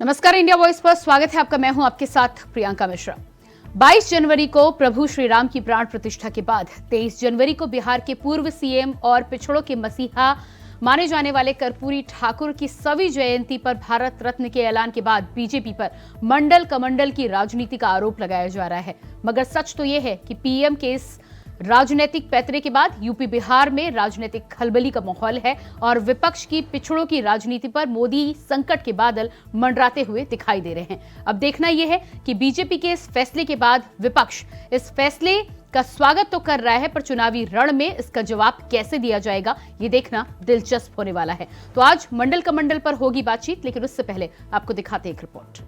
नमस्कार, India voice पर स्वागत है आपका। मैं हूं आपके साथ प्रियंका मिश्रा। 22 जनवरी को प्रभु श्री राम की प्राण प्रतिष्ठा के बाद 23 जनवरी को बिहार के पूर्व सीएम और पिछड़ों के मसीहा माने जाने वाले कर्पूरी ठाकुर की सवी जयंती पर भारत रत्न के ऐलान के बाद बीजेपी पर मंडल कमंडल की राजनीति का आरोप लगाया जा रहा है। मगर सच तो यह है कि पीएम के इस राजनीतिक पैतरे के बाद यूपी बिहार में राजनीतिक खलबली का माहौल है और विपक्ष की पिछड़ों की राजनीति पर मोदी संकट के बादल मंडराते हुए दिखाई दे रहे हैं। अब देखना यह है कि बीजेपी के इस फैसले के बाद विपक्ष इस फैसले का स्वागत तो कर रहा है, पर चुनावी रण में इसका जवाब कैसे दिया जाएगा ये देखना दिलचस्प होने वाला है। तो आज मंडल कमंडल पर होगी बातचीत, लेकिन उससे पहले आपको दिखाते एक रिपोर्ट।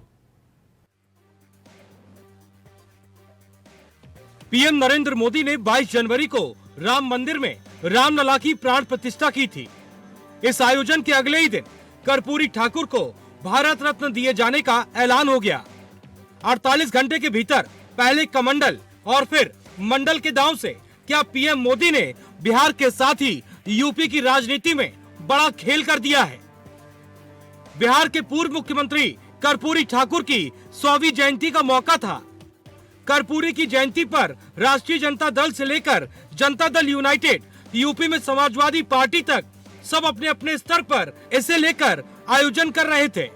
पीएम नरेंद्र मोदी ने 22 जनवरी को राम मंदिर में रामलला की प्राण प्रतिष्ठा की थी। इस आयोजन के अगले ही दिन कर्पूरी ठाकुर को भारत रत्न दिए जाने का ऐलान हो गया। 48 घंटे के भीतर पहले कमंडल और फिर मंडल के दांव से क्या पीएम मोदी ने बिहार के साथ ही यूपी की राजनीति में बड़ा खेल कर दिया है। बिहार के पूर्व मुख्यमंत्री कर्पूरी ठाकुर की 100वीं जयंती का मौका था। कर्पूरी की जयंती पर राष्ट्रीय जनता दल से लेकर जनता दल यूनाइटेड, यूपी में समाजवादी पार्टी तक सब अपने अपने स्तर पर इसे लेकर आयोजन कर रहे थे।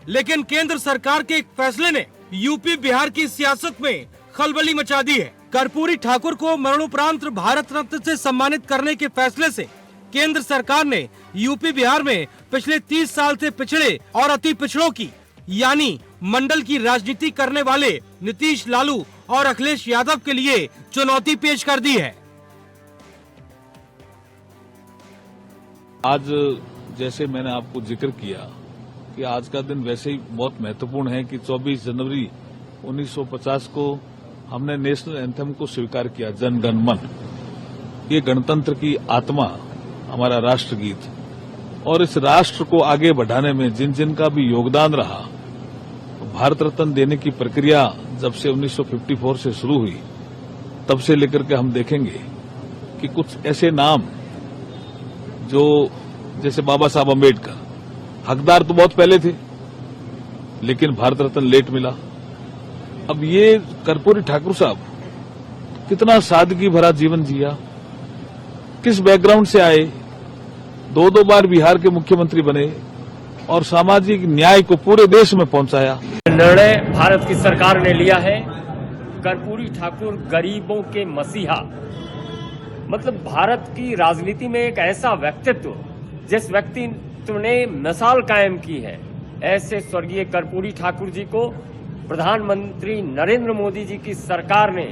लेकिन केंद्र सरकार के एक फैसले ने यूपी बिहार की सियासत में खलबली मचा दी है। कर्पूरी ठाकुर को मरणोपरांत भारत रत्न से सम्मानित करने के फैसले से केंद्र सरकार ने यूपी बिहार में पिछले 30 साल से पिछड़े और अति पिछड़ों की यानी मंडल की राजनीति करने वाले नीतीश, लालू और अखिलेश यादव के लिए चुनौती पेश कर दी है। आज जैसे मैंने आपको जिक्र किया कि आज का दिन वैसे ही बहुत महत्वपूर्ण है कि 24 जनवरी 1950 को हमने नेशनल एंथम को स्वीकार किया, जन गण मन। ये गणतंत्र की आत्मा, हमारा राष्ट्रगीत, और इस राष्ट्र को आगे बढ़ाने में जिन जिन का भी योगदान रहा, भारत रत्न देने की प्रक्रिया जब से 1954 से शुरू हुई तब से लेकर के हम देखेंगे कि कुछ ऐसे नाम जो जैसे बाबा साहब अम्बेडकर, हकदार तो बहुत पहले थे लेकिन भारत रत्न लेट मिला। अब ये कर्पूरी ठाकुर साहब कितना सादगी भरा जीवन जिया, किस बैकग्राउंड से आए, दो बार बिहार के मुख्यमंत्री बने और सामाजिक न्याय को पूरे देश में पहुंचाया। निर्णय भारत की सरकार ने लिया है। कर्पूरी ठाकुर गरीबों के मसीहा, मतलब भारत की राजनीति में एक ऐसा व्यक्तित्व जिस व्यक्तित्व ने मिसाल कायम की है, ऐसे स्वर्गीय कर्पूरी ठाकुर जी को प्रधानमंत्री नरेंद्र मोदी जी की सरकार ने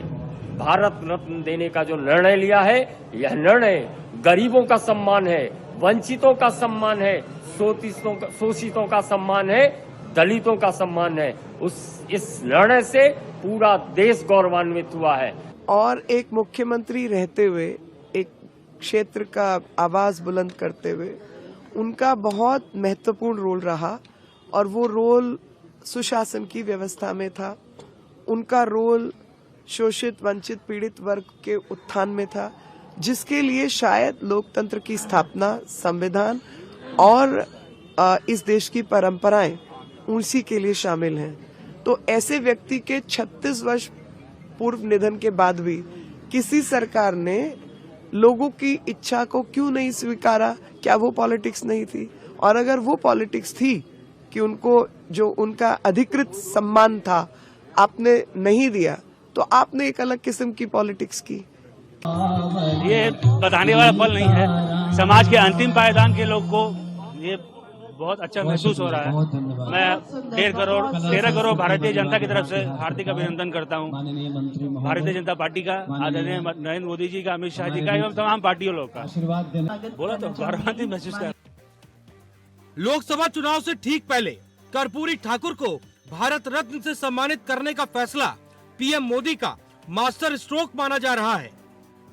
भारत रत्न देने का जो निर्णय लिया है, यह निर्णय गरीबों का सम्मान है, वंचितों का सम्मान है, शोषितों का सम्मान है, दलितों का सम्मान है। इस निर्णय से पूरा देश गौरवान्वित हुआ है। और एक मुख्यमंत्री रहते हुए, एक क्षेत्र का आवाज बुलंद करते हुए उनका बहुत महत्वपूर्ण रोल रहा और वो रोल सुशासन की व्यवस्था में था। उनका रोल शोषित, वंचित, पीड़ित वर्ग के उत्थान में था, जिसके लिए शायद लोकतंत्र की स्थापना, संविधान और इस देश की परंपराएं उसी के लिए शामिल हैं। तो ऐसे व्यक्ति के 36 वर्ष पूर्व निधन के बाद भी किसी सरकार ने लोगों की इच्छा को क्यों नहीं स्वीकारा? क्या वो पॉलिटिक्स नहीं थी? और अगर वो पॉलिटिक्स थी कि उनको जो उनका अधिकृत सम्मान था आपने नहीं दिया, तो आपने एक अलग किस्म की पॉलिटिक्स की। ये बताने वाला पल नहीं है। समाज के अंतिम पायदान के लोग को ये बहुत अच्छा महसूस हो रहा है। मैं 13 करोड़ भारतीय जनता की तरफ से हार्दिक अभिनंदन करता हूं। भारतीय जनता पार्टी का, आदरणीय नरेंद्र मोदी जी का, अमित शाह जी का एवं तमाम पार्टियों लोग का। बोला तो गौरवान्वित महसूस कर। लोकसभा चुनाव से ठीक पहले कर्पूरी ठाकुर को भारत रत्न से सम्मानित करने का फैसला पीएम मोदी का मास्टर स्ट्रोक माना जा रहा है।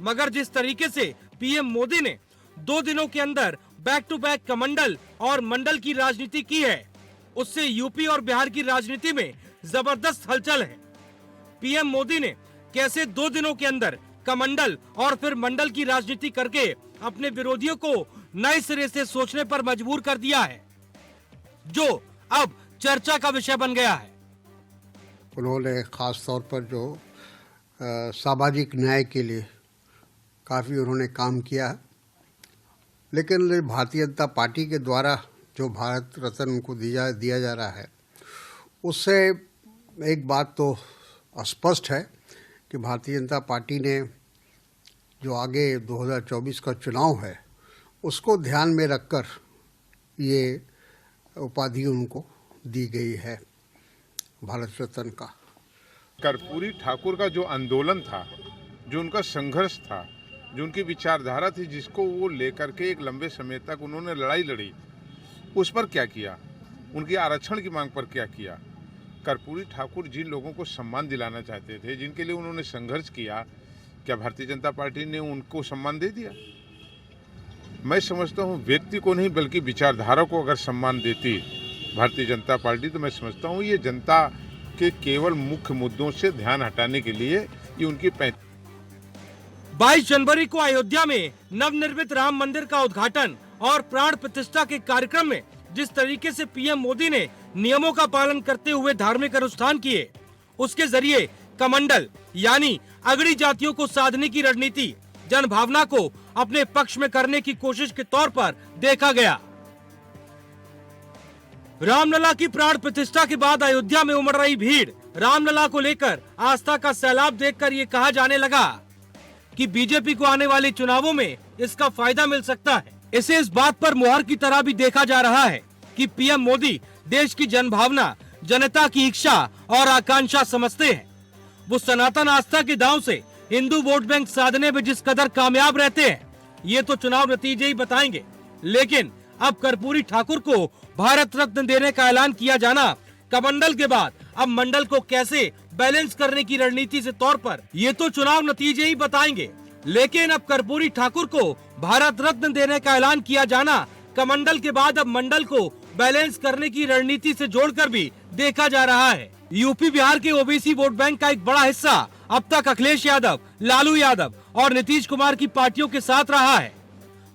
मगर जिस तरीके से पीएम मोदी ने 2 दिनों के अंदर बैक टू बैक कमंडल और मंडल की राजनीति की है, उससे यूपी और बिहार की राजनीति में जबरदस्त हलचल है। पीएम मोदी ने कैसे 2 दिनों के अंदर कमंडल और फिर मंडल की राजनीति करके अपने विरोधियों को नए सिरे से सोचने पर मजबूर कर दिया है, जो अब चर्चा का विषय बन गया है। उन्होंने खास तौर पर जो सामाजिक न्याय के लिए काफ़ी उन्होंने काम किया, लेकिन भारतीय जनता पार्टी के द्वारा जो भारत रत्न उनको दिया जा रहा है, उससे एक बात तो स्पष्ट है कि भारतीय जनता पार्टी ने जो आगे 2024 का चुनाव है उसको ध्यान में रखकर ये उपाधि उनको दी गई है भारत रत्न का। कर्पूरी ठाकुर का जो आंदोलन था, जो उनका संघर्ष था, जो उनकी विचारधारा थी, जिसको वो लेकर के एक लंबे समय तक उन्होंने लड़ाई लड़ी, उस पर क्या किया, उनकी आरक्षण की मांग पर क्या किया। कर्पूरी ठाकुर जिन लोगों को सम्मान दिलाना चाहते थे, जिनके लिए उन्होंने संघर्ष किया, क्या भारतीय जनता पार्टी ने उनको सम्मान दे दिया? मैं समझता हूँ व्यक्ति को नहीं बल्कि विचारधारा को अगर सम्मान देती भारतीय जनता पार्टी, तो मैं समझता हूँ ये जनता के केवल मुख्य मुद्दों से ध्यान हटाने के लिए ये उनकी 22 जनवरी को अयोध्या में नवनिर्मित राम मंदिर का उद्घाटन और प्राण प्रतिष्ठा के कार्यक्रम में जिस तरीके से पीएम मोदी ने नियमों का पालन करते हुए धार्मिक अनुष्ठान किए, उसके जरिए कमंडल यानी अगड़ी जातियों को साधने की रणनीति जनभावना को अपने पक्ष में करने की कोशिश के तौर पर देखा गया। रामलला की प्राण प्रतिष्ठा के बाद अयोध्या में उमड़ रही भीड़, रामलला को लेकर आस्था का सैलाब देखकर ये कहा जाने लगा कि बीजेपी को आने वाले चुनावों में इसका फायदा मिल सकता है। इसे इस बात पर मुहर की तरह भी देखा जा रहा है कि पीएम मोदी देश की जनभावना, जनता की इच्छा और आकांक्षा समझते हैं। वो सनातन आस्था के दांव से हिंदू वोट बैंक साधने में जिस कदर कामयाब रहते हैं, ये तो चुनाव नतीजे ही बताएंगे। लेकिन अब कर्पूरी ठाकुर को भारत रत्न देने का ऐलान किया जाना, कमंडल के बाद अब मंडल को कैसे बैलेंस करने की रणनीति से तौर पर ये तो चुनाव नतीजे ही बताएंगे। लेकिन अब कर्पूरी ठाकुर को भारत रत्न देने का ऐलान किया जाना, कमंडल के बाद अब मंडल को बैलेंस करने की रणनीति से जोड़कर भी देखा जा रहा है। यूपी बिहार के ओबीसी वोट बैंक का एक बड़ा हिस्सा अब तक अखिलेश यादव, लालू यादव और नीतीश कुमार की पार्टियों के साथ रहा है।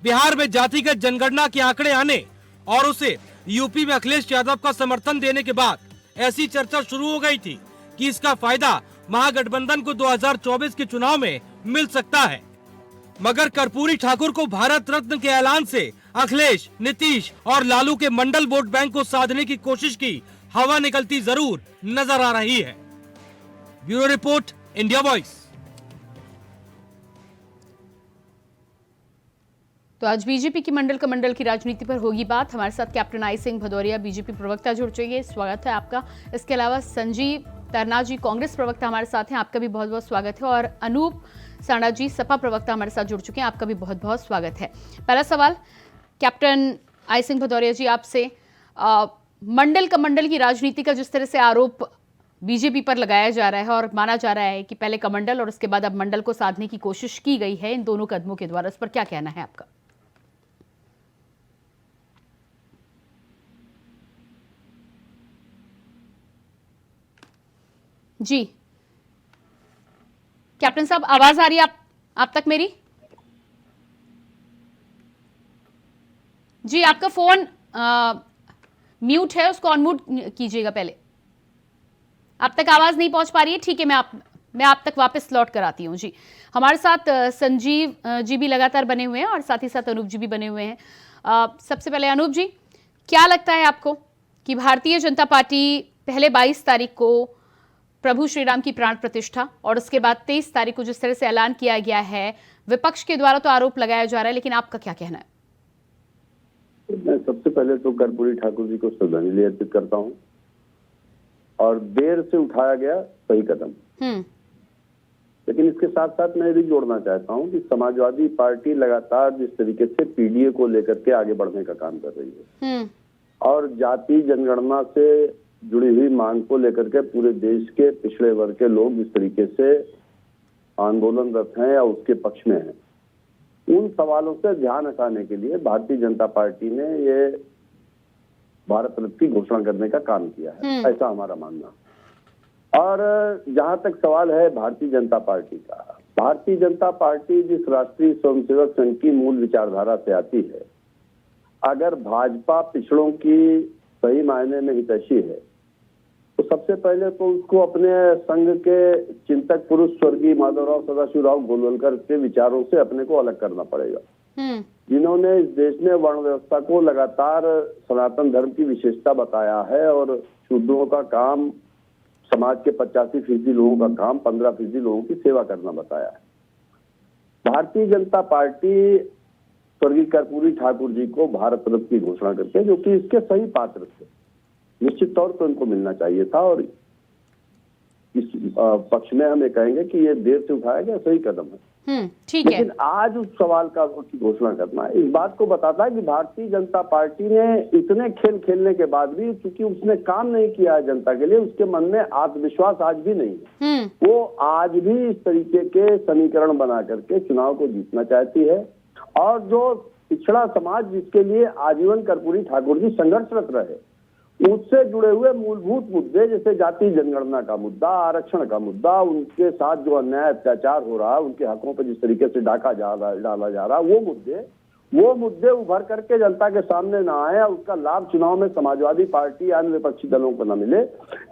बिहार में जातिगत जनगणना के आंकड़े आने और उसे यूपी में अखिलेश यादव का समर्थन देने के बाद ऐसी चर्चा शुरू हो गई थी कि इसका फायदा महागठबंधन को 2024 के चुनाव में मिल सकता है। मगर कर्पूरी ठाकुर को भारत रत्न के ऐलान से अखिलेश, नीतीश और लालू के मंडल वोट बैंक को साधने की कोशिश की हवा निकलती जरूर नजर आ रही है। Bureau report, India voice. तो आज बीजेपी की मंडल कमंडल की राजनीति पर होगी बात। हमारे साथ captain I Singh Bhadauria, BJP प्रवक्ता, जुड़ चुके, स्वागत है आपका। इसके अलावा संजीव तरना जी, कांग्रेस प्रवक्ता हमारे साथ हैं, आपका भी बहुत बहुत स्वागत है। और अनूप साणा जी, सपा प्रवक्ता हमारे साथ जुड़ चुके हैं, आपका भी बहुत बहुत स्वागत है। पहला सवाल कैप्टन आई सिंह भदौरिया जी आपसे, मंडल कमंडल की राजनीति का जिस तरह से आरोप बीजेपी पर लगाया जा रहा है और माना जा रहा है कि पहले कमंडल और उसके बाद अब मंडल को साधने की कोशिश की गई है इन दोनों कदमों के द्वारा, इस पर क्या कहना है आपका? जी कैप्टन साहब, आवाज आ रही है आप तक मेरी? जी आपका फोन म्यूट है, उसको अनम्यूट कीजिएगा पहले। आप तक आवाज नहीं पहुंच पा रही है, ठीक है, मैं आप तक वापस लौट कर आती हूँ। जी हमारे साथ संजीव जी भी लगातार बने हुए हैं और साथ ही साथ अनूप जी भी बने हुए हैं। सबसे पहले अनूप जी, क्या लगता है आपको कि भारतीय जनता पार्टी पहले 22 तारीख को प्रभु श्री राम की प्राण प्रतिष्ठा और उसके बाद 23 तारीख को जिस तरह से ऐलान किया गया है, विपक्ष के द्वारा तो आरोप लगाया जा रहा है, लेकिन आपका क्या कहना है? मैं सबसे पहले तो कर्पूरी ठाकुर जी को श्रद्धांजलि अर्पित करता हूं और देर से उठाया गया सही कदम। लेकिन इसके साथ साथ मैं भी जोड़ना चाहता हूं कि समाजवादी पार्टी लगातार जिस तरीके से पीडीए को लेकर के आगे बढ़ने का काम कर रही है और जाति जनगणना से जुड़ी हुई मांग को लेकर के पूरे देश के पिछड़े वर्ग के लोग जिस तरीके से आंदोलनरत हैं या उसके पक्ष में हैं, उन सवालों से ध्यान हटाने के लिए भारतीय जनता पार्टी ने ये भारत रत्न की घोषणा करने का काम किया है, ऐसा हमारा मानना। और जहां तक सवाल है भारतीय जनता पार्टी का, भारतीय जनता पार्टी जिस राष्ट्रीय स्वयंसेवक संघ की मूल विचारधारा से आती है, अगर भाजपा पिछड़ों की सही मायने में हितैषी है, तो सबसे पहले तो उसको अपने संघ के चिंतक पुरुष स्वर्गीय माधवराव सदाशिवराव गोलवलकर के विचारों से अपने को अलग करना पड़ेगा, जिन्होंने इस देश में वर्ण व्यवस्था को लगातार सनातन धर्म की विशेषता बताया है और शूद्रों का काम, समाज के 85% लोगों का काम 15% लोगों की सेवा करना बताया है। भारतीय जनता पार्टी स्वर्गीय कर्पूरी ठाकुर जी को भारत रत्न की घोषणा करके, जो कि इसके सही पात्र थे, निश्चित तौर पर उनको मिलना चाहिए था, और इस पक्ष में हम ये कहेंगे कि ये देर से उठाया गया सही कदम है। ठीक है। लेकिन आज उस सवाल का की घोषणा करना इस बात को बताता है कि भारतीय जनता पार्टी ने इतने खेल खेलने के बाद भी, क्योंकि उसने काम नहीं किया है जनता के लिए, उसके मन में आत्मविश्वास आज भी नहीं है। वो आज भी इस तरीके के समीकरण बना करके चुनाव को जीतना चाहती है, और जो पिछड़ा समाज जिसके लिए आजीवन कर्पूरी ठाकुर जी संघर्षरत रहे, उससे जुड़े हुए मूलभूत मुद्दे जैसे जाति जनगणना का मुद्दा, आरक्षण का मुद्दा, उनके साथ जो अन्याय अत्याचार हो रहा है, उनके हकों पर जिस तरीके से डाला जा रहा, वो मुद्दे उभर करके जनता के सामने ना आए, उसका लाभ चुनाव में समाजवादी पार्टी अन्य विपक्षी दलों को न मिले,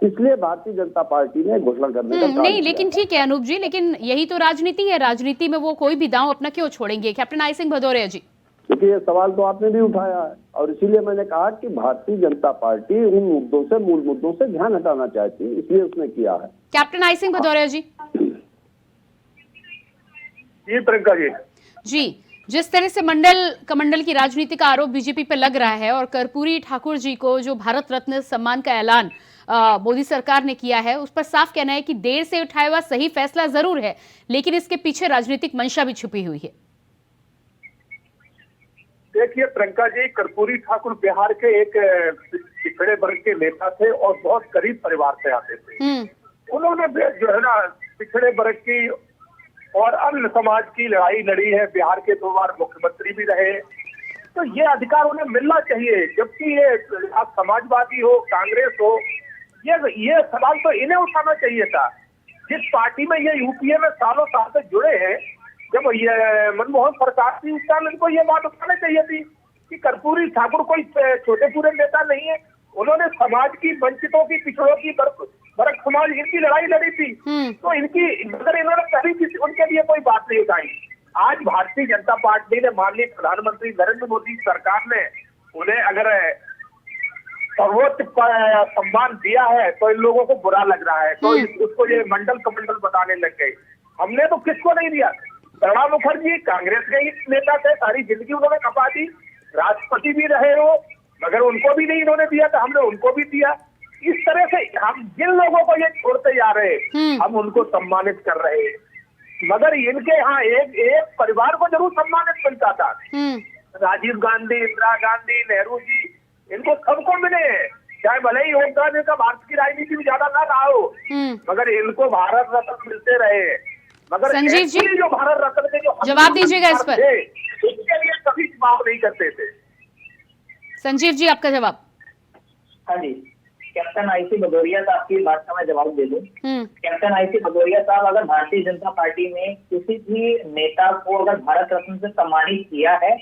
इसलिए भारतीय जनता पार्टी ने घोषणा करने का काम नहीं, लेकिन ठीक है अनूप जी, लेकिन यही तो राजनीति है, राजनीति में वो कोई भी दांव अपना क्यों छोड़ेंगे? कैप्टन आई सिंह भदौरिया जी, क्योंकि ये सवाल तो आपने भी उठाया है, और इसीलिए मैंने कहा कि भारतीय जनता पार्टी उन मुद्दों से, मूल मुद्दों से ध्यान हटाना चाहती है, इसलिए उसने किया है। कैप्टन आई सिंह भदौरिया जी। जी प्रियंका जी, जिस तरह से कमंडल की राजनीति का आरोप बीजेपी पे लग रहा है, और कर्पूरी ठाकुर जी को जो भारत रत्न सम्मान का ऐलान मोदी सरकार ने किया है, उस पर साफ कहना है कि देर से उठाया हुआ सही फैसला जरूर है, लेकिन इसके पीछे राजनीतिक मंशा भी छुपी हुई है। देखिए प्रियंका जी, कर्पूरी ठाकुर बिहार के एक पिछड़े वर्ग के नेता थे और बहुत गरीब परिवार से आते थे। उन्होंने जो है ना पिछड़े वर्ग की और अन्य समाज की लड़ाई लड़ी है, बिहार के 2 बार मुख्यमंत्री भी रहे, तो ये अधिकार उन्हें मिलना चाहिए। जबकि ये आप समाजवादी हो, कांग्रेस हो, ये सवाल तो इन्हें उठाना चाहिए था। जिस पार्टी में ये यूपीए में सालों साल से जुड़े हैं, जब ये मनमोहन सरकार थी उस टाइम इनको ये बात उठानी चाहिए थी कि कर्पूरी ठाकुर कोई छोटे पूरे नेता नहीं है, उन्होंने समाज की, वंचितों की, पिछड़ों की, वर्ग समाज इनकी लड़ाई लड़ी थी, तो इनकी, मगर इन्होंने कभी उनके लिए कोई बात नहीं उठाई। आज भारतीय जनता पार्टी ने, माननीय प्रधानमंत्री नरेंद्र मोदी सरकार ने उन्हें अगर सर्वोच्च सम्मान दिया है तो इन लोगों को बुरा लग रहा है, तो उसको ये मंडल कमंडल बताने लग गए। हमने तो किसको नहीं दिया? प्रणब मुखर्जी कांग्रेस के ही नेता थे, सारी जिंदगी उन्होंने खपा दी, राष्ट्रपति भी रहे हो, मगर उनको भी नहीं इन्होंने दिया, तो हमने उनको भी दिया। इस तरह से हम जिन लोगों को ये छोड़ते जा रहे हैं, हम उनको सम्मानित कर रहे हैं, मगर इनके यहाँ एक परिवार को जरूर सम्मानित मिलता था। राजीव गांधी, इंदिरा गांधी, नेहरू जी, इनको सबको मिले, चाहे भले ही योगदान इनका भारत की राजनीति में ज्यादा ना रहा हो, मगर इनको भारत रत्न मिलते रहे। मगर संजीव जी, जो भारत रत्न के जो जवाब दीजिएगा इस पर। इसके लिए कभी चुनाव नहीं करते थे। संजीव जी, आपका जवाब। हाँ जी, कैप्टन आईसी भदौरिया साहब की बात का मैं जवाब दे दूं। कैप्टन आईसी भदौरिया साहब, अगर भारतीय जनता पार्टी में किसी भी नेता को अगर भारत रत्न से सम्मानित किया है,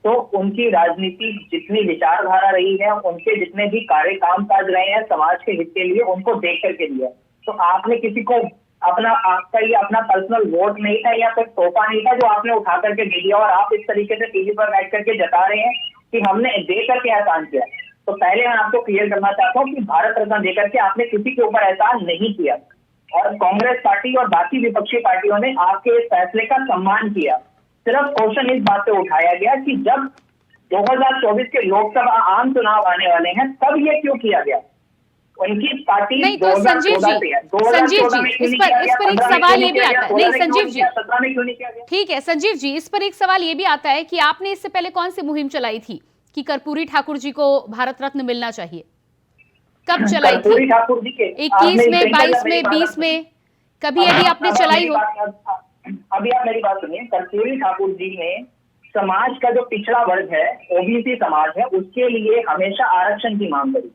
तो उनकी राजनीति जितनी विचारधारा रही है, उनके जितने भी कार्य काम काज रहे हैं समाज के हित के लिए, उनको देख करके दिया। तो आपने किसी को आपका ये अपना पर्सनल वोट नहीं था या फिर तोहफा नहीं था जो आपने उठा करके दे दिया, और आप इस तरीके से टीवी पर बैठ करके जता रहे हैं कि हमने दे करके एहसान किया। तो पहले मैं आपको क्लियर करना चाहता हूँ कि भारत रत्न देकर के आपने किसी के ऊपर एहसान नहीं किया, और कांग्रेस पार्टी और बाकी विपक्षी पार्टियों ने आपके इस फैसले का सम्मान किया। सिर्फ क्वेश्चन इस बात से उठाया गया कि जब 2024 के लोकसभा आम चुनाव आने वाले हैं, तब ये क्यों किया गया? उनकी पार्टी नहीं, तो संजीव जी, इस पर एक सवाल ये भी आता है। नहीं संजीव जी, 17 में क्यों नहीं किया गया? ठीक है संजीव जी, इस पर एक सवाल ये भी आता है कि आपने इससे पहले कौन सी मुहिम चलाई थी कि कर्पूरी ठाकुर जी को भारत रत्न मिलना चाहिए? कब चलाई थी? ठाकुर जी के 21 में, 22 में, 20 में, कभी यदि आपने चलाई हो? अभी आप मेरी बात सुनिए। कर्पूरी ठाकुर जी ने समाज का जो पिछड़ा वर्ग है, ओबीसी समाज है, उसके लिए हमेशा आरक्षण की मांग करी।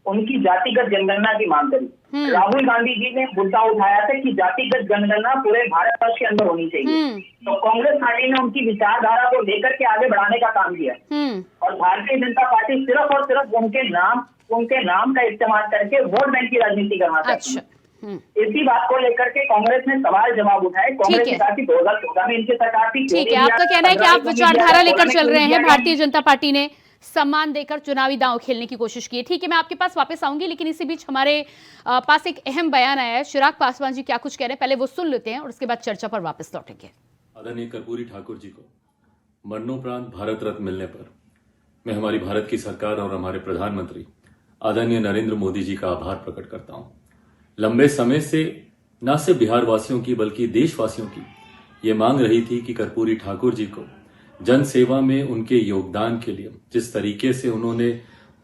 उनकी जातिगत जनगणना की मांग करी। राहुल गांधी जी ने मुद्दा उठाया था कि जातिगत जनगणना पूरे भारतवर्ष के अंदर होनी चाहिए। तो कांग्रेस पार्टी ने उनकी विचारधारा को लेकर के आगे बढ़ाने का काम किया और भारतीय जनता पार्टी सिर्फ और सिर्फ उनके नाम का इस्तेमाल करके वोट बैंक की राजनीति करना चाहती है। इसी बात को लेकर के कांग्रेस ने सवाल जवाब उठाए। कांग्रेस ने कहा कि 2014 में इनकी सरकार थी। ठीक है, आपका कहना है कि आप विचारधारा लेकर चल रहे हैं, भारतीय जनता पार्टी ने सम्मान देकर चुनावी दांव खेलने की कोशिश की है। ठीक है, मैं आपके पास वापस आऊंगी, लेकिन इसी बीच हमारे पास एक अहम बयान आया है। चिराग पासवान जी क्या कुछ कह रहे हैं, पहले वो सुन लेते हैं और उसके बाद चर्चा पर वापस लौटेंगे। आदरणीय कर्पूरी ठाकुर जी को मरणोपरांत भारत रत्न मिलने पर मैं हमारी भारत की सरकार और हमारे प्रधानमंत्री आदरणीय नरेंद्र मोदी जी का आभार प्रकट करता हूं। लंबे समय से न सिर्फ बिहार वासियों की बल्कि देशवासियों की ये मांग रही थी कि कर्पूरी ठाकुर जी को जन सेवा में उनके योगदान के लिए, जिस तरीके से उन्होंने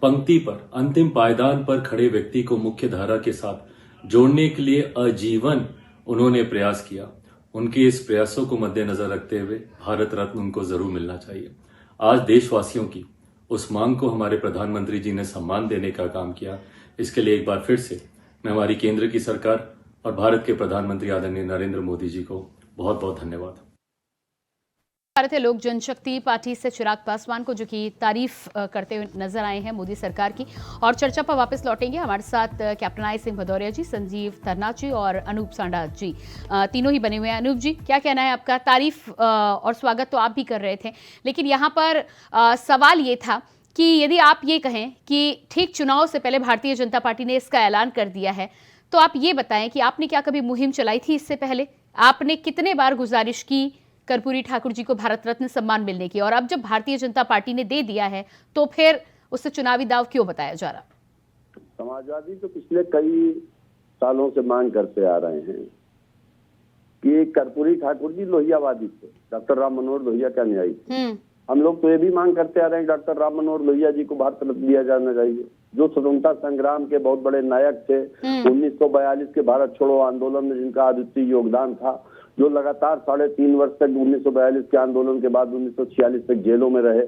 पंक्ति पर, अंतिम पायदान पर खड़े व्यक्ति को मुख्य धारा के साथ जोड़ने के लिए आजीवन उन्होंने प्रयास किया, उनके इस प्रयासों को मद्देनजर रखते हुए भारत रत्न उनको जरूर मिलना चाहिए। आज देशवासियों की उस मांग को हमारे प्रधानमंत्री जी ने सम्मान देने का काम किया। इसके लिए एक बार फिर से मैं हमारी केंद्र की सरकार और भारत के प्रधानमंत्री आदरणीय नरेंद्र मोदी जी को बहुत बहुत धन्यवाद। भारतीय लोक जनशक्ति पार्टी से चिराग पासवान को जो कि तारीफ करते हुए नजर आए हैं मोदी सरकार की, और चर्चा पर वापस लौटेंगे। हमारे साथ कैप्टन आई सिंह भदौरिया जी, संजीव थरना जी और अनूप सांडा जी, तीनों ही बने हुए हैं। अनूप जी, क्या कहना है आपका? तारीफ और स्वागत तो आप भी कर रहे थे, लेकिन यहाँ पर सवाल ये था कि यदि आप ये कहें कि ठीक चुनाव से पहले भारतीय जनता पार्टी ने इसका ऐलान कर दिया है, तो आप ये बताएं कि आपने क्या कभी मुहिम चलाई थी इससे पहले? आपने कितने बार गुजारिश की कर्पूरी ठाकुर जी को भारत रत्न सम्मान मिलने की, और अब जब भारतीय जनता पार्टी ने दे दिया है तो फिर उससे चुनावी दाव क्यों बताया जा रहा? समाजवादी तो पिछले कई सालों से मांग करते आ रहे हैं कि कर्पूरी ठाकुर जी लोहियावादी थे, डॉक्टर राम मनोहर लोहिया का न्यायी थे। हम लोग तो ये भी मांग करते आ रहे हैं डॉक्टर राम मनोहर लोहिया जी को भारत रत्न दिया जाना चाहिए, जो स्वतंत्रता संग्राम के बहुत बड़े नायक थे। 1942 के भारत छोड़ो आंदोलन में जिनका अद्वितीय योगदान था, जो लगातार 3.5 वर्ष तक 1942 के आंदोलन के बाद 1946 तक जेलों में रहे,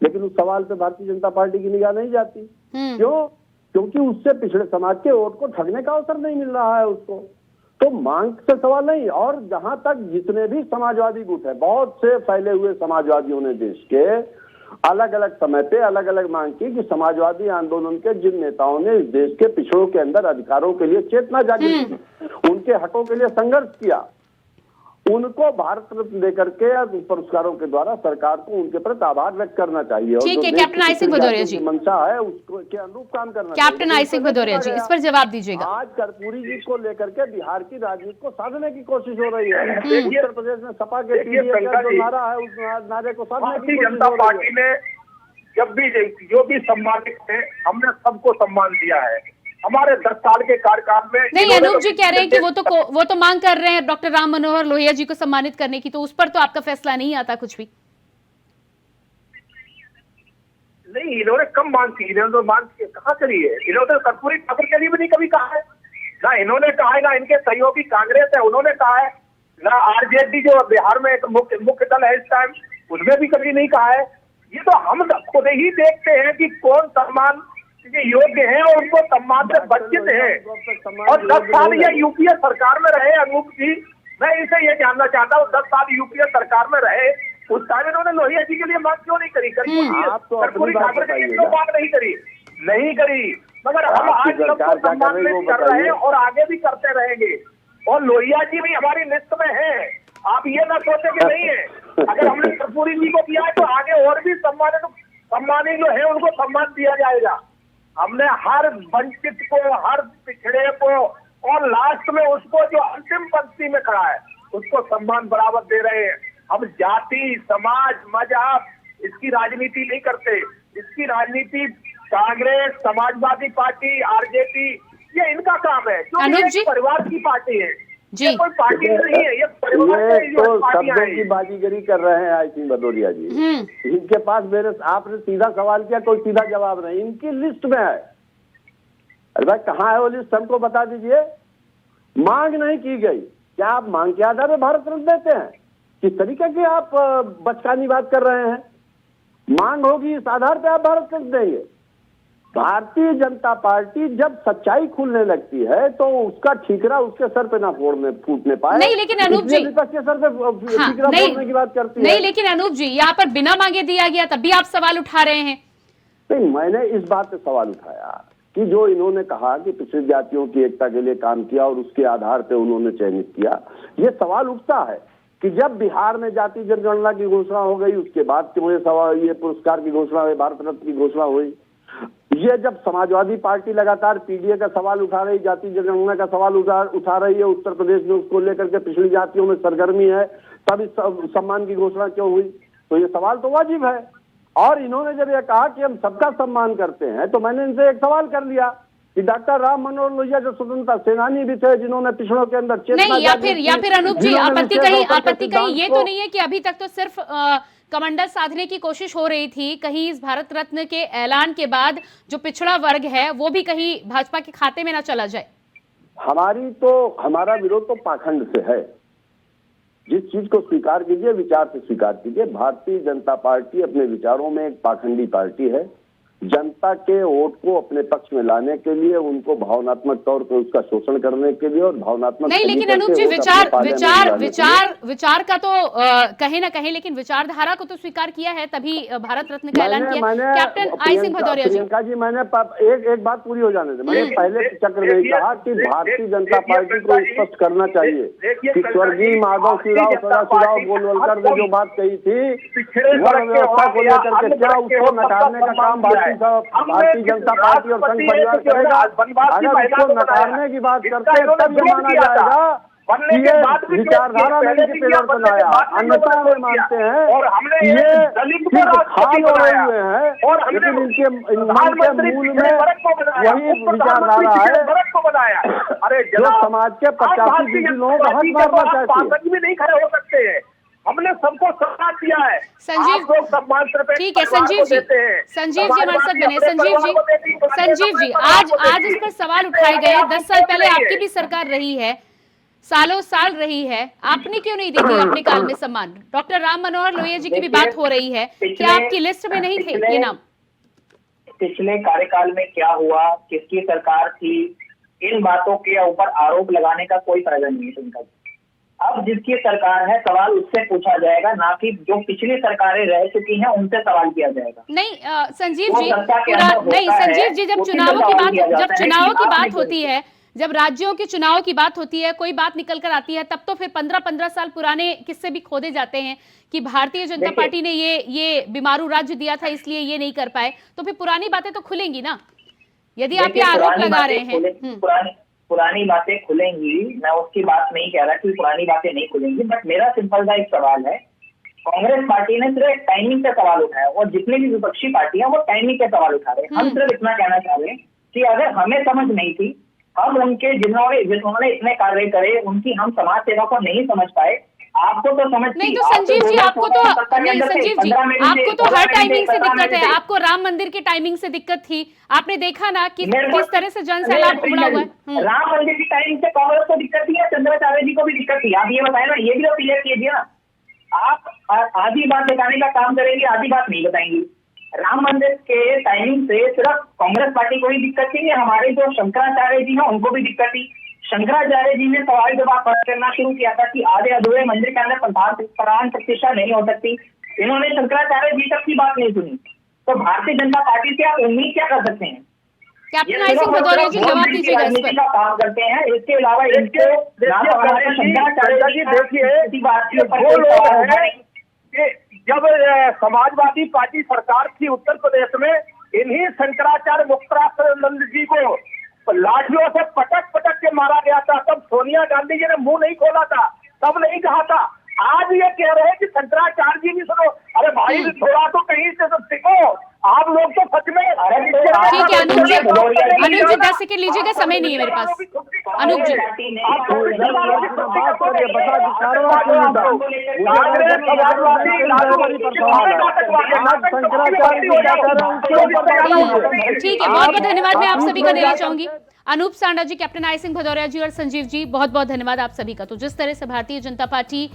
लेकिन उस सवाल पे भारतीय जनता पार्टी की निगाह नहीं जाती। क्यों? क्योंकि उससे पिछड़े समाज के वोट को ठगने का अवसर नहीं मिल रहा है उसको। तो मांग से सवाल नहीं। और जहां तक जितने भी समाजवादी गुट है, बहुत से फैले हुए समाजवादियों ने देश के अलग अलग समय पे अलग अलग मांग की कि समाजवादी आंदोलन के जिन नेताओं ने इस देश के पिछड़ों के अंदर अधिकारों के लिए चेतना जागृत की, उनके हकों के लिए संघर्ष किया, उनको भारत रत्न देकर के पुरस्कारों के द्वारा सरकार को उनके प्रति आभार व्यक्त करना चाहिए। ठीक है, कैप्टन आई सिंह भदौरिया जी, मंशा है उसको के अनुरूप काम करना चाहिए। कैप्टन आई सिंह भदौरिया जी, इस पर जवाब दीजिएगा। आज कर्पूरी जी को लेकर के बिहार की राजनीति को साधने की कोशिश हो रही है। उत्तर प्रदेश में सपा के जो नारा है उस नारे को साधने की कोशिश जनता पार्टी ने जब भी जो भी सम्मानित थे, हमने सबको सम्मान दिया है हमारे 10 साल के कार्यकाल में। नहीं, अनूप जी कह रहे हैं कि वो तो मांग कर रहे हैं डॉक्टर राम मनोहर लोहिया जी को सम्मानित करने की, तो उस पर तो आपका फैसला नहीं आता कुछ भी? नहीं, इन्होंने कम मांग की, इन्होंने तो मांग कहाँ करी है? इन्होंने कर्पूरी ठाकुर के लिए भी नहीं कभी कहा है, ना इन्होंने कहा है, ना इनके सहयोगी कांग्रेस है उन्होंने कहा है, ना आरजेडी जो बिहार में एक मुख्य दल है इस टाइम, उसमें भी कभी नहीं कहा है। ये तो हम खुद ही देखते हैं कि कौन सम्मान के योग्य हैं और उनको सम्मान से वंचित हैं। और 10 साल ये यूपीए सरकार में रहे अनूप जी, मैं इसे ये जानना चाहता हूँ, 10 साल यूपीए सरकार में रहे, उस टाइम इन्होंने लोहिया जी के लिए मांग क्यों नहीं करी? कर्पूरी ठाकुर के लिए क्यों मांग नहीं करी? नहीं करी, मगर हम आज सबको सम्मानित कर रहे हैं और आगे भी करते रहेंगे। और लोहिया जी भी हमारी लिस्ट में है, आप ये ना सोचे कि नहीं है। अगर हमने कर्पूरी जी को दिया है तो आगे और भी सम्मानित जो है उनको सम्मान दिया जाएगा। हमने हर वंचित को, हर पिछड़े को और लास्ट में उसको जो अंतिम पंक्ति में खड़ा है उसको सम्मान बराबर दे रहे हैं। हम जाति, समाज, मजहब इसकी राजनीति नहीं करते। इसकी राजनीति कांग्रेस, समाजवादी पार्टी, आरजेडी, ये इनका काम है, जो परिवार की पार्टी है। ये कोई पार्टी नहीं है, ये परिवार तो शब्दों की बाजीगरी कर रहे हैं आई सिंह भदौरिया जी। इनके पास आपने सीधा सवाल किया, कोई सीधा जवाब नहीं। इनकी लिस्ट में है। अरे भाई कहाँ है वो लिस्ट, हमको बता दीजिए। मांग नहीं की गई, क्या आप मांग के आधार पर भारत रत्न देते हैं? किस तरीके की आप बचकानी बात कर रहे हैं? मांग होगी, इस आधार पर आप भारत रत्न देंगे। भारतीय जनता पार्टी जब सच्चाई खुलने लगती है तो उसका ठीकरा उसके सर पे ना फूटने पाए। नहीं लेकिन अनूप जी विपक्ष के सर पे ठीकरा फोड़ने की बात करती है। नहीं लेकिन अनूप जी यहाँ पर बिना मांगे दिया गया तब भी आप सवाल उठा रहे हैं। नहीं, मैंने इस बात पे सवाल उठाया कि जो इन्होंने कहा कि पिछड़ी जातियों की एकता के लिए काम किया और उसके आधार पे उन्होंने चयनित किया, ये सवाल उठता है कि जब बिहार में जाति जनगणना की घोषणा हो गई उसके बाद मुझे सवाल ये पुरस्कार की घोषणा हुई, भारत रत्न की घोषणा हुई। ये जब समाजवादी पार्टी लगातार पीडीए का सवाल उठा रही, जाति जनगणना का सवाल उठा रही है, उत्तर प्रदेश में उसको लेकर के पिछड़ी जातियों में सरगर्मी है, तब इस सम्मान की घोषणा क्यों हुई? तो ये सवाल तो वाजिब है। और इन्होंने जब ये कहा कि हम सबका सम्मान करते हैं तो मैंने इनसे एक सवाल कर लिया कि डॉक्टर राम मनोहर लोहिया जो स्वतंत्रता सेनानी भी थे, जिन्होंने पिछड़ों के अंदर चेतना नहीं, या फिर अनूप जी आपत्ति कहीं ये तो नहीं है कि अभी तक तो सिर्फ कमंडल साधने की कोशिश हो रही थी, कहीं इस भारत रत्न के ऐलान के बाद जो पिछड़ा वर्ग है वो भी कहीं भाजपा के खाते में ना चला जाए? हमारा विरोध तो पाखंड से है। जिस चीज को स्वीकार कीजिए, विचार से स्वीकार कीजिए। भारतीय जनता पार्टी अपने विचारों में एक पाखंडी पार्टी है। जनता के वोट को अपने पक्ष में लाने के लिए, उनको भावनात्मक तौर पर उसका शोषण करने के लिए और भावनात्मक नहीं, लेकिन अनूप जी विचार का तो कहीं ना कहीं, लेकिन विचारधारा को तो स्वीकार किया है, तभी भारत रत्न का ऐलान किया। कैप्टन आई सिंह भदौरिया जी, प्रियंका जी, मैंने एक बात पूरी हो जाने दे। मैंने पहले चक्र में कहा कि भारतीय जनता पार्टी को स्पष्ट करना चाहिए कि स्वर्गीय माधव सिराव सदाशिवराव गोलवलकर ने जो बात कही थी वर्ग व्यवस्था को लेकर के, क्या उसको नकारने का काम भारतीय जनता पार्टी और संघ परिवार करेगा? अगर उसको नकारने की बात करते हैं तब ये माना जाएगा कि ये विचारधारा में इनकी परिवर्तन आया। अन्यथा वे मानते हैं कि ये खाल हो रहे हुए हैं, लेकिन इनके मूल में वही विचारधारा है जो समाज के 85% लोगों का हक मारना चाहती है। नहीं खड़े हो सकते हैं। हमने सबको सम्मान दिया है। संजीव, सम्मान ठीक है संजीव जी हमारे साथ बने। संजीव जी आज इस पर सवाल उठाए गए। 10 साल पहले आपकी भी सरकार रही है, सालों साल रही है, आपने क्यों नहीं दी अपने काल में सम्मान? डॉक्टर राम मनोहर लोहिया जी की भी बात हो रही है, क्या आपकी लिस्ट में नहीं थे ये नाम? पिछले कार्यकाल में क्या हुआ, किसकी सरकार थी, इन बातों के ऊपर आरोप लगाने का कोई फायदा नहीं है इनका। अब जिसकी सरकार है सवाल उससे पूछा जाएगा, ना कि जो पिछली सरकारें रह चुकी हैं उनसे सवाल किया जाएगा। नहीं संजीव जी, जब चुनावों की बात होती है, जब राज्यों के चुनाव की बात होती है, कोई बात निकल कर आती है, तब तो फिर 15-15 साल पुराने किस्से भी खोदे जाते हैं कि भारतीय जनता पार्टी ने ये बीमारू राज्य दिया था इसलिए ये नहीं कर पाए, तो फिर पुरानी बातें तो खुलेंगी ना, यदि आप ये आरोप लगा रहे हैं। पुरानी बातें खुलेंगी, मैं उसकी बात नहीं कह रहा कि पुरानी बातें नहीं खुलेंगी, बट मेरा सिंपल सा एक सवाल है। कांग्रेस पार्टी ने सिर्फ टाइमिंग का सवाल उठाया और जितने भी विपक्षी पार्टियां वो टाइमिंग के सवाल उठा रहे हैं। हम सिर्फ इतना कहना चाह रहे हैं कि अगर हमें समझ नहीं थी, हम उनके जिन्होंने इतने कार्य करे उनकी हम समाज सेवा को नहीं समझ पाए, आपको तो समझ नहीं। तो संजीव जी आपको तो हर टाइमिंग से दिक्कत है, आपको राम मंदिर की टाइमिंग से दिक्कत थी, आपने देखा ना कि किस तरह से जन सैलाब उमड़ा हुआ है। राम मंदिर की टाइमिंग से कांग्रेस को दिक्कत थी या चंद्राचार्य जी को भी दिक्कत थी? आप ये बताए ना, ये भी तो क्लियर कीजिए ना। आप आधी बात दिखाने का काम करेंगे, आधी बात नहीं बताएंगी। राम मंदिर के टाइमिंग से सिर्फ कांग्रेस पार्टी को ही दिक्कत थी, हमारे जो शंकराचार्य जी हैं उनको भी दिक्कत थी। शंकराचार्य जी ने सवाल जवाब करना शुरू किया था कि आधे अधूरे मंदिर के अंदर प्राण प्रतिष्ठा नहीं हो सकती। इन्होंने शंकराचार्य जी तक की बात नहीं सुनी, तो भारतीय जनता पार्टी से आप उम्मीद क्या कर सकते हैं? कैप्टन आई सिंह भदौरिया जी जवाब दीजिएगा इस पर। काम करते हैं, इसके अलावा इनको शंकराचार्य जी जब समाजवादी पार्टी सरकार थी उत्तर प्रदेश में, इन्हीं शंकराचार्य मुक्तानंद जी को लाठियों से पटक के मारा गया था। तब सोनिया गांधी जी ने मुंह नहीं खोला था, तब नहीं कहा था। आज ये कह रहे हैं कि शंकराचार्य जी भी सुनो। अरे भाई थोड़ा तो कहीं से तो सीखो, आप लोग तो सच में। ठीक है अनूप जी 10 सेकंड लीजिएगा, समय नहीं है मेरे पास। अनूप जी ठीक है, बहुत बहुत धन्यवाद मैं आप सभी को देना चाहूंगी। अनूप सांडा जी, कैप्टन आई सिंह भदौरिया जी और संजीव जी, बहुत बहुत धन्यवाद आप सभी का। तो जिस तरह से भारतीय जनता पार्टी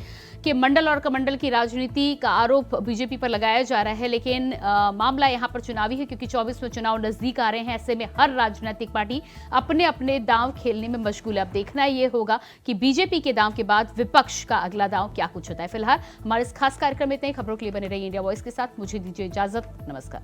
के मंडल और कमंडल की राजनीति का आरोप बीजेपी पर लगाया जा रहा है, लेकिन मामला यहां पर चुनावी है क्योंकि 24वें चुनाव नजदीक आ रहे हैं। ऐसे में हर राजनीतिक पार्टी अपने अपने दांव खेलने में मशगूल है। अब देखना ये होगा कि बीजेपी के दांव के बाद विपक्ष का अगला दांव क्या कुछ होता है। फिलहाल हमारे इस खास कार्यक्रम में इतने ही। खबरों के लिए बने रहिए इंडिया वॉइस के साथ। मुझे दीजिए इजाजत। नमस्कार।